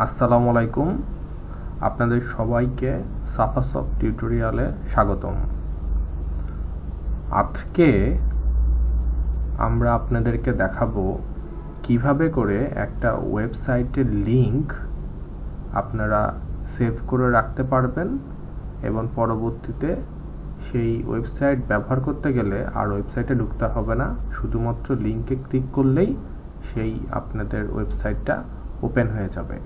আসসালামু আলাইকুম। আপনাদের সবাইকে সাফাসফট টিউটোরিয়ালে স্বাগতম। আজকে আমরা আপনাদেরকে দেখাবো কিভাবে করে একটা ওয়েবসাইটের লিংক আপনারা সেভ করে রাখতে পারবেন এবং পরবর্তীতে সেই ওয়েবসাইট ব্যবহার করতে গেলে আর ওয়েবসাইটে ঢুকতে হবে না, শুধুমাত্র লিংকে ক্লিক করলেই সেই আপনাদের ওয়েবসাইটটা ওপেন হয়ে যাবে।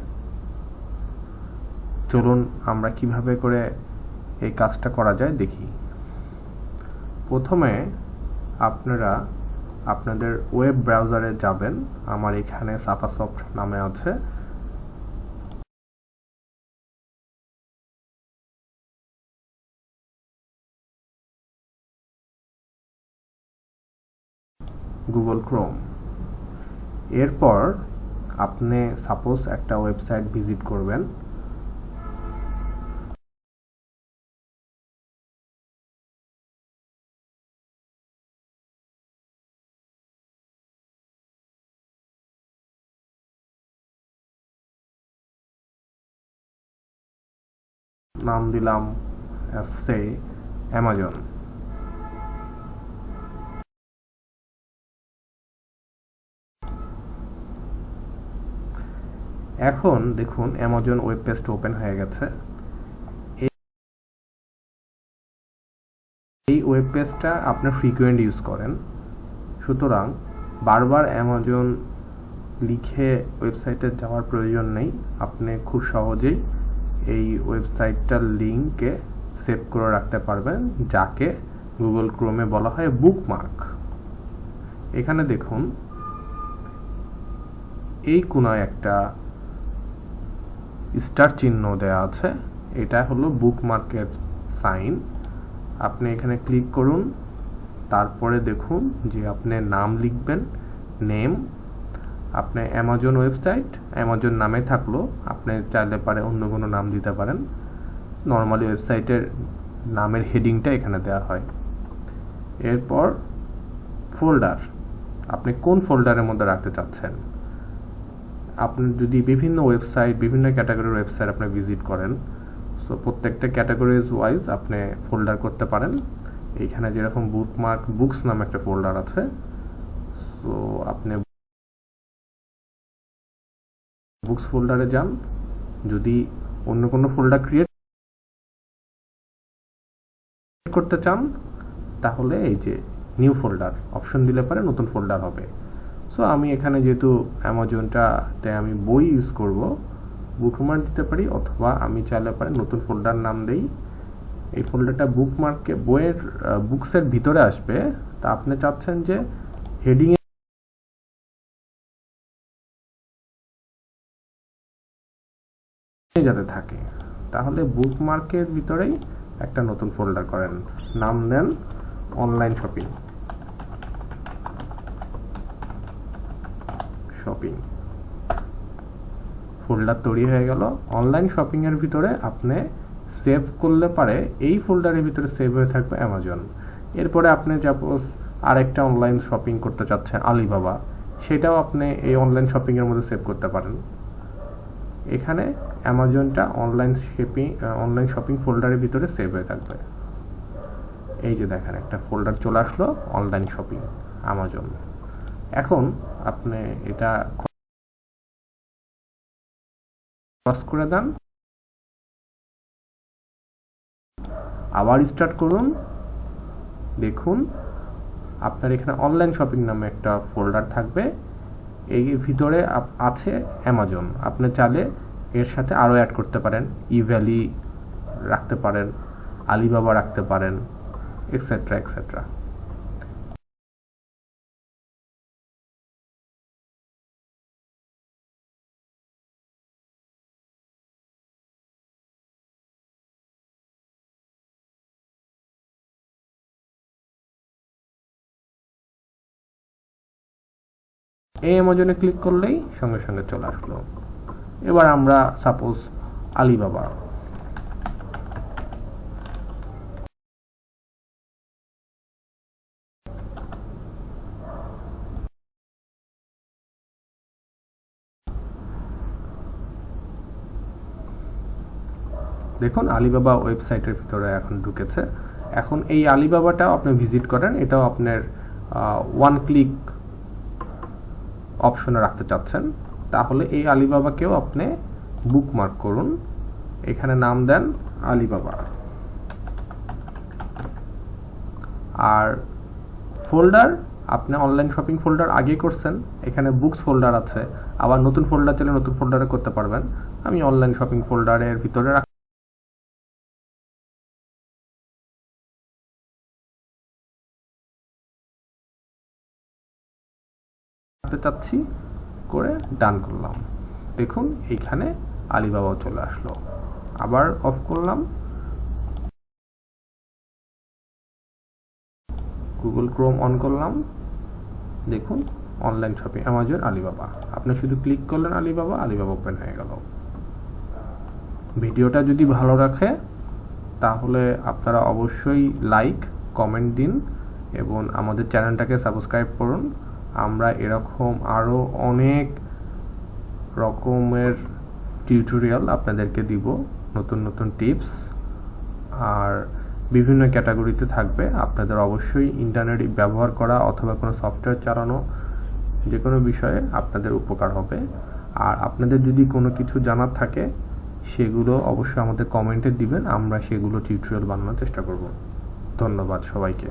চলুন আমরা কিভাবে করে এই কাজটা করা যায় দেখি। প্রথমে আপনারা আপনাদের ওয়েব ব্রাউজারে যাবেন। আমার এখানে সাফাসফট নামে আছে। Google Chrome. এরপর আপনি সাপোজ একটা ওয়েবসাইট ভিজিট করবেন। নাম দিলাম সে অ্যামাজন। এখন দেখুন অ্যামাজন ওয়েব পেজটা ওপেন হয়ে গেছে। এই ওয়েব পেজটা আপনি ফ্রিকোয়েন্ট ইউজ করেন, সুতরাং বারবার অ্যামাজন লিখে ওয়েবসাইটে যাওয়ার প্রয়োজন নেই। আপনি খুব সহজেই এই ওয়েবসাইটটার লিংকে সেভ করে রাখতে পারবেন, যাকে গুগল ক্রোমে বলা হয় বুকমার্ক। এখানে দেখুন এই কোনায় একটা স্টার চিহ্ন দেয়া আছে, এটা হলো বুকমার্কের সাইন। আপনি এখানে ক্লিক করুন, তারপরে দেখুন যে আপনি নাম লিখবেন, নেম। আপনি অ্যামাজন ওয়েবসাইট, অ্যামাজন নামে থাকলো, আপনি চাইলে পারে অন্য কোনো নাম দিতে পারেন। নর্মালি ওয়েবসাইটের নামের হেডিংটা এখানে দেওয়া হয়। এরপর ফোল্ডার, আপনি কোন ফোল্ডারের মধ্যে রাখতে চাচ্ছেন। আপনি যদি বিভিন্ন ওয়েবসাইট, বিভিন্ন ক্যাটাগরির ওয়েবসাইট আপনি ভিজিট করেন, সো প্রত্যেকটা ক্যাটাগরিজ ওয়াইজ আপনি ফোল্ডার করতে পারেন। এইখানে যেরকম বুকমার্ক বুকস নামে একটা ফোল্ডার আছে, সো আপনি বুকস ফোল্ডারে যান। যদি অন্য কোনো ফোল্ডার ক্রিয়েট করতে চান তাহলে এই যে নিউ ফোল্ডার অপশন দিলে পারে নতুন ফোল্ডার হবে। সো আমি এখানে যেহেতু অ্যামাজনটাতে আমি বই ইউজ করব, বুকমার্ক দিতে পারি, অথবা আমি চাইলে পারে নতুন ফোল্ডার নাম দেই। এই ফোল্ডারটা বুকমার্কে বইয়ের বুকসের ভিতরে আসবে, তা আপনি চাচ্ছেন যে হেডিং এ যাতে থাকে, তাহলে বুকমার্কের ভিতরেই একটা নতুন ফোল্ডার করেন, নাম দেন অনলাইন শপিং। ফোল্ডার তৈরি হয়ে গেল। অনলাইন শপিং এর ভিতরে আপনি সেভ করলে পারে এই ফোল্ডারের ভিতরে সেভ হয়ে থাকবে অ্যামাজন। এরপরে আপনি সাপোজ আরেকটা অনলাইন শপিং করতে চাচ্ছেন আলিবাবা, সেটাও আপনি এই অনলাইন শপিং এর মধ্যে সেভ করতে পারেন। এখানে অ্যামাজনটা অনলাইন শপিং ফোল্ডারের ভিতরে সেভ হয়ে থাকবে। এই যে দেখেন একটা ফোল্ডার চলে আসলো অনলাইন শপিং অ্যামাজন। এখন আপনি এটা ক্রস করে দেন, আবার স্টার্ট করুন। দেখুন আপনার এখানে অনলাইন শপিং নামে একটা ফোল্ডার থাকবে, এই ভিতরে আছে অ্যামাজন। আপনি চাইলে এর সাথে আরও অ্যাড করতে পারেন, ইভ্যালি রাখতে পারেন, আলিবাবা রাখতে পারেন, এক্সেট্রা এক্সেট্রা। এই অ্যামাজনে ক্লিক করলেই সঙ্গে সঙ্গে চলে আসলো। এবার আমরা সাপোজ আলিবাবা, দেখুন আলিবাবা ওয়েবসাইটের ভিতরে এখন ঢুকেছে। এখন এই আলিবাবাটাও আপনি ভিজিট করেন, এটাও আপনার ওয়ান ক্লিক অপশনে রাখতে চাচ্ছেন, তাহলে এই আলিবাবাকেও আপনি বুকমার্ক করুন। এখানে নাম দেন আলিবাবা, আর ফোল্ডার আপনি অনলাইন শপিং ফোল্ডার আগে করছেন, এখানে বুকস ফোল্ডার আছে, আবার নতুন ফোল্ডার চাইলে নতুন ফোল্ডারে করতে পারবেন। আমি অনলাইন শপিং ফোল্ডারের ভিতরে রাখতে চাচ্ছি, করে ডান করলাম। দেখুন এইখানে আলিবাবাও চলে আসলো। আবার অফ করলাম, গুগল ক্রোম অন করলাম, দেখুন অনলাইন শপিং অ্যামাজন আলিবাবা। আপনি শুধু ক্লিক করলেন আলিবাবা, আলিবাবা ওপেন হয়ে গেল। ভিডিওটা যদি ভালো রাখে তাহলে আপনারা অবশ্যই লাইক কমেন্ট দিন এবং আমাদের চ্যানেলটাকে সাবস্ক্রাইব করুন। আমরা এরকম আরও অনেক রকমের টিউটোরিয়াল আপনাদেরকে দিব, নতুন নতুন টিপস, আর বিভিন্ন ক্যাটাগরিতে থাকবে। আপনাদের অবশ্যই ইন্টারনেট ব্যবহার করা অথবা কোনো সফটওয়্যার চালানো যে কোনো বিষয়ে আপনাদের উপকার হবে। আর আপনাদের যদি কোনো কিছু জানার থাকে সেগুলো অবশ্যই আমাদের কমেন্টে দিবেন, আমরা সেগুলো টিউটোরিয়াল বানানোর চেষ্টা করব। ধন্যবাদ সবাইকে।